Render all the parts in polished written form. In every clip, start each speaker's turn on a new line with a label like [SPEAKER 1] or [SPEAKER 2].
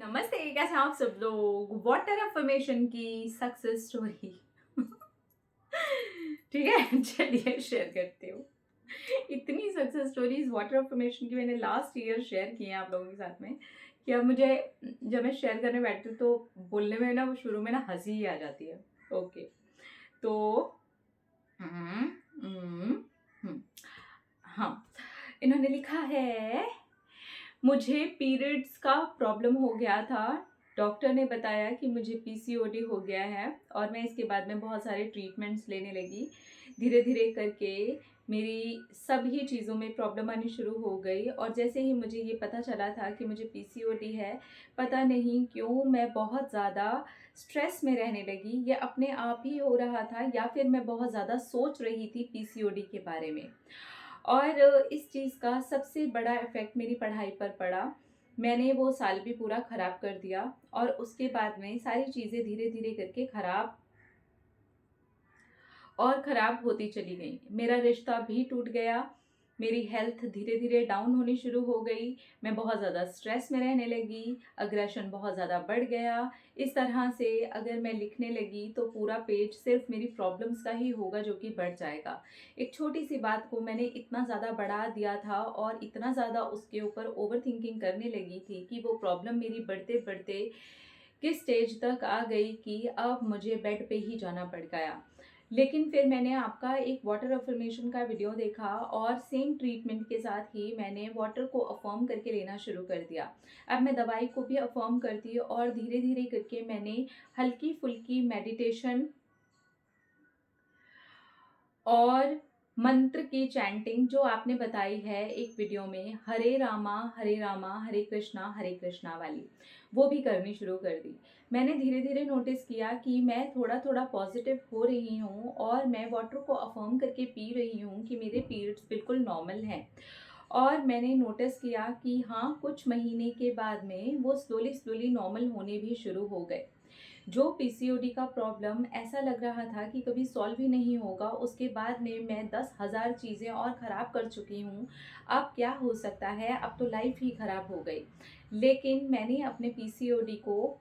[SPEAKER 1] नमस्ते, कैसे हैं आप सब लोग? वाटर अफर्मेशन की सक्सेस स्टोरी। ठीक है, चलिए शेयर करती हूँ। इतनी सक्सेस स्टोरीज वाटर अफर्मेशन की मैंने लास्ट ईयर शेयर की हैं आप लोगों के साथ में कि अब मुझे जब मैं शेयर करने बैठती हूँ तो बोलने में ना वो शुरू में ना हंसी ही आ जाती है। ओके, तो हम्म, हम्म, हम्म, हाँ, इन्होंने लिखा है, मुझे पीरियड्स का प्रॉब्लम हो गया था। डॉक्टर ने बताया कि मुझे पीसीओडी हो गया है और मैं इसके बाद में बहुत सारे ट्रीटमेंट्स लेने लगी। धीरे धीरे करके मेरी सभी चीज़ों में प्रॉब्लम आनी शुरू हो गई और जैसे ही मुझे ये पता चला था कि मुझे पीसीओडी है, पता नहीं क्यों मैं बहुत ज़्यादा स्ट्रेस में रहने लगी। ये अपने आप ही हो रहा था या फिर मैं बहुत ज़्यादा सोच रही थी पीसीओडी के बारे में। और इस चीज़ का सबसे बड़ा इफ़ेक्ट मेरी पढ़ाई पर पड़ा। मैंने वो साल भी पूरा ख़राब कर दिया और उसके बाद में सारी चीज़ें धीरे-धीरे करके ख़राब और ख़राब होती चली गई। मेरा रिश्ता भी टूट गया, मेरी हेल्थ धीरे-धीरे डाउन होनी शुरू हो गई, मैं बहुत ज़्यादा स्ट्रेस में रहने लगी, अग्रेशन बहुत ज़्यादा बढ़ गया। इस तरह से अगर मैं लिखने लगी तो पूरा पेज सिर्फ़ मेरी प्रॉब्लम्स का ही होगा जो कि बढ़ जाएगा। एक छोटी-सी बात को मैंने इतना ज़्यादा बढ़ा दिया था और इतना ज़्यादा उसके ऊपर ओवरथिंकिंग करने लगी थी कि वो प्रॉब्लम मेरी बढ़ते-बढ़ते किस स्टेज तक आ गई कि अब मुझे बेड पे ही जाना पड़ गया। लेकिन फिर मैंने आपका एक वाटर अफ़र्मेशन का वीडियो देखा और सेम ट्रीटमेंट के साथ ही मैंने वाटर को अफ़र्म करके लेना शुरू कर दिया। अब मैं दवाई को भी अफ़र्म करती और धीरे-धीरे करके मैंने हल्की-फुल्की मेडिटेशन और मंत्र की चैंटिंग जो आपने बताई है एक वीडियो में, हरे रामा हरे कृष्णा वाली, वो भी करनी शुरू कर दी। मैंने धीरे धीरे नोटिस किया कि मैं थोड़ा थोड़ा पॉजिटिव हो रही हूँ और मैं वाटर को अफर्म करके पी रही हूँ कि मेरे पीरियड्स बिल्कुल नॉर्मल हैं। और मैंने नोटिस किया कि हाँ, कुछ महीने के बाद में वो स्लोली स्लोली नॉर्मल होने भी शुरू हो गए। जो पीसीओडी का प्रॉब्लम ऐसा लग रहा था कि कभी सॉल्व ही नहीं होगा, उसके बाद में मैं 10,000 चीज़ें और ख़राब कर चुकी हूँ। अब क्या हो सकता है, अब तो लाइफ ही ख़राब हो गई। लेकिन मैंने अपने पीसीओडी को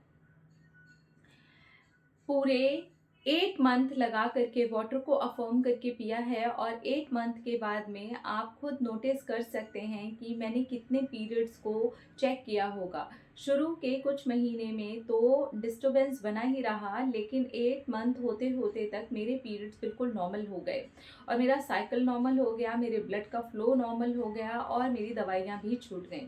[SPEAKER 1] पूरे 8 मंथ लगा करके वाटर को अफ़र्म करके पिया है और 8 मंथ के बाद में आप खुद नोटिस कर सकते हैं कि मैंने कितने पीरियड्स को चेक किया होगा। शुरू के कुछ महीने में तो डिस्टर्बेंस बना ही रहा, लेकिन 8 मंथ होते-होते तक मेरे पीरियड्स बिल्कुल नॉर्मल हो गए और मेरा साइकिल नॉर्मल हो गया, मेरे ब्लड का फ्लो नॉर्मल हो गया और मेरी दवाइयाँ भी छूट गईं।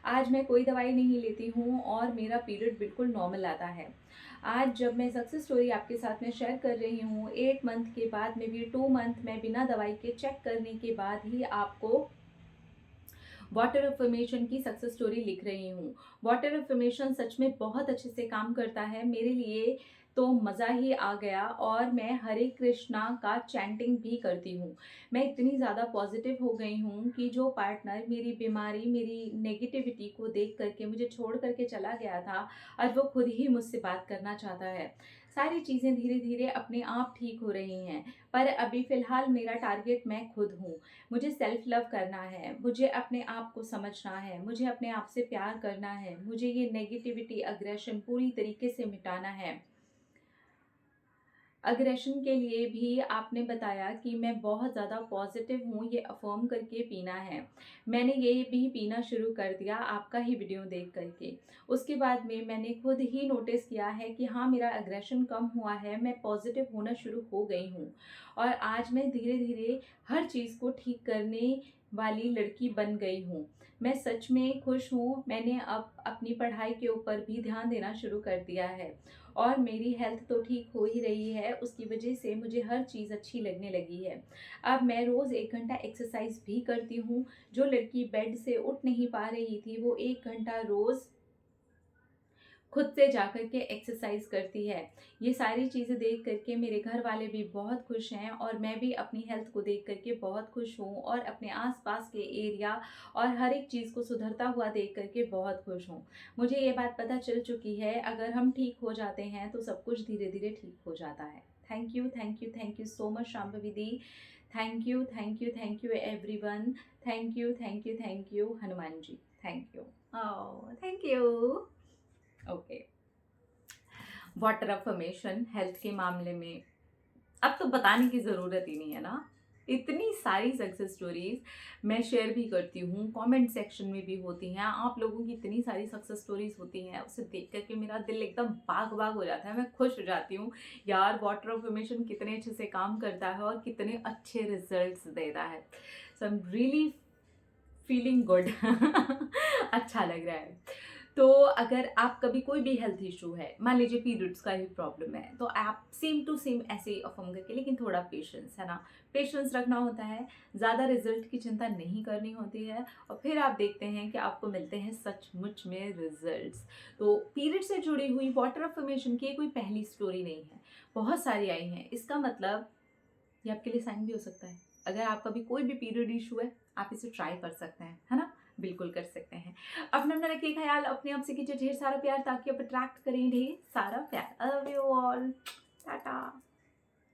[SPEAKER 1] आज मैं कोई दवाई नहीं लेती हूँ और मेरा पीरियड बिल्कुल नॉर्मल आता है। आज जब मैं सक्सेस स्टोरी आपके साथ में शेयर कर रही हूँ, 8 मंथ के बाद में भी 2 मंथ में बिना दवाई के चेक करने के बाद ही आपको वाटर अफर्मेशन की सक्सेस स्टोरी लिख रही हूँ। वाटर अफर्मेशन सच में बहुत अच्छे से काम करता है। मेरे लिए तो मज़ा ही आ गया और मैं हरे कृष्णा का चैंटिंग भी करती हूँ। मैं इतनी ज़्यादा पॉजिटिव हो गई हूँ कि जो पार्टनर मेरी बीमारी, मेरी नेगेटिविटी को देख करके मुझे छोड़ करके चला गया था, आज वो खुद ही मुझसे बात करना चाहता है। सारी चीज़ें धीरे-धीरे अपने आप ठीक हो रही हैं, पर अभी फ़िलहाल मेरा टारगेट मैं खुद हूँ। मुझे सेल्फ लव करना है, मुझे अपने आप को समझना है, मुझे अपने आप से प्यार करना है, मुझे ये नेगेटिविटी, अग्रेशन पूरी तरीके से मिटाना है। अग्रेशन के लिए भी आपने बताया कि मैं बहुत ज़्यादा पॉजिटिव हूँ, ये अफ़र्म करके पीना है। मैंने ये भी पीना शुरू कर दिया आपका ही वीडियो देख कर के। उसके बाद में मैंने खुद ही नोटिस किया है कि हाँ, मेरा अग्रेशन कम हुआ है, मैं पॉजिटिव होना शुरू हो गई हूँ और आज मैं धीरे-धीरे हर चीज़ को ठीक करने वाली लड़की बन गई हूँ। मैं सच में खुश हूँ, मैंने अब अपनी पढ़ाई के ऊपर भी ध्यान देना शुरू कर दिया है और मेरी हेल्थ तो ठीक हो ही रही है, उसकी वजह से मुझे हर चीज़ अच्छी लगने लगी है। अब मैं रोज़ 1 घंटा एक्सरसाइज़ भी करती हूँ। जो लड़की बेड से उठ नहीं पा रही थी, वो 1 घंटा रोज़ खुद से जाकर के एक्सरसाइज करती है। ये सारी चीज़ें देख करके मेरे घर वाले भी बहुत खुश हैं और मैं भी अपनी हेल्थ को देख करके बहुत खुश हूँ और अपने आस-पास के एरिया और हर एक चीज़ को सुधरता हुआ देख करके बहुत खुश हूँ। मुझे ये बात पता चल चुकी है, अगर हम ठीक हो जाते हैं तो सब कुछ धीरे-धीरे ठीक हो जाता है। Thank you so much Shambhavi दी। Thank you everyone. Thank you Hanuman ji. Thank you. Oh! Thank you. Okay, water affirmation health के मामले में अब तो बताने की ज़रूरत ही नहीं है ना। इतनी सारी सक्सेस स्टोरीज़ मैं शेयर भी करती हूँ, कमेंट सेक्शन में भी होती हैं। आप लोगों की इतनी सारी सक्सेस स्टोरीज़ होती हैं, उसे देख कर के मेरा दिल एकदम बाग-बाग हो जाता है। मैं खुश हो जाती हूँ, यार वाटर अफर्मेशन कितने अच्छे से काम करता है और कितने अच्छे रिजल्ट्स देता है। So I am really feeling good. अच्छा लग रहा है। तो अगर आप कभी कोई भी हेल्थ इशू है, मान लीजिए पीरियड्स का ही प्रॉब्लम है, तो आप सेम टू सेम ऐसे ही अफर्म करके, लेकिन थोड़ा पेशेंस है ना, पेशेंस रखना होता है, ज़्यादा रिजल्ट की चिंता नहीं करनी होती है और फिर आप देखते हैं कि आपको मिलते हैं सचमुच में रिजल्ट्स। तो पीरियड से जुड़ी हुई वाटर अफर्मेशन की कोई पहली स्टोरी नहीं है, बहुत सारी आई हैं। इसका मतलब ये आपके लिए साइन भी हो सकता है। अगर आपका भी कोई भी पीरियड इशू है, आप इसे ट्राई कर सकते हैं, है ना? बिल्कुल कर सकते हैं। अपना अपना रखिए ख्याल, अपने आप से कीजिए ढेर सारा प्यार ताकि आप अट्रैक्ट करें ढेर सारा प्यार। I love you all.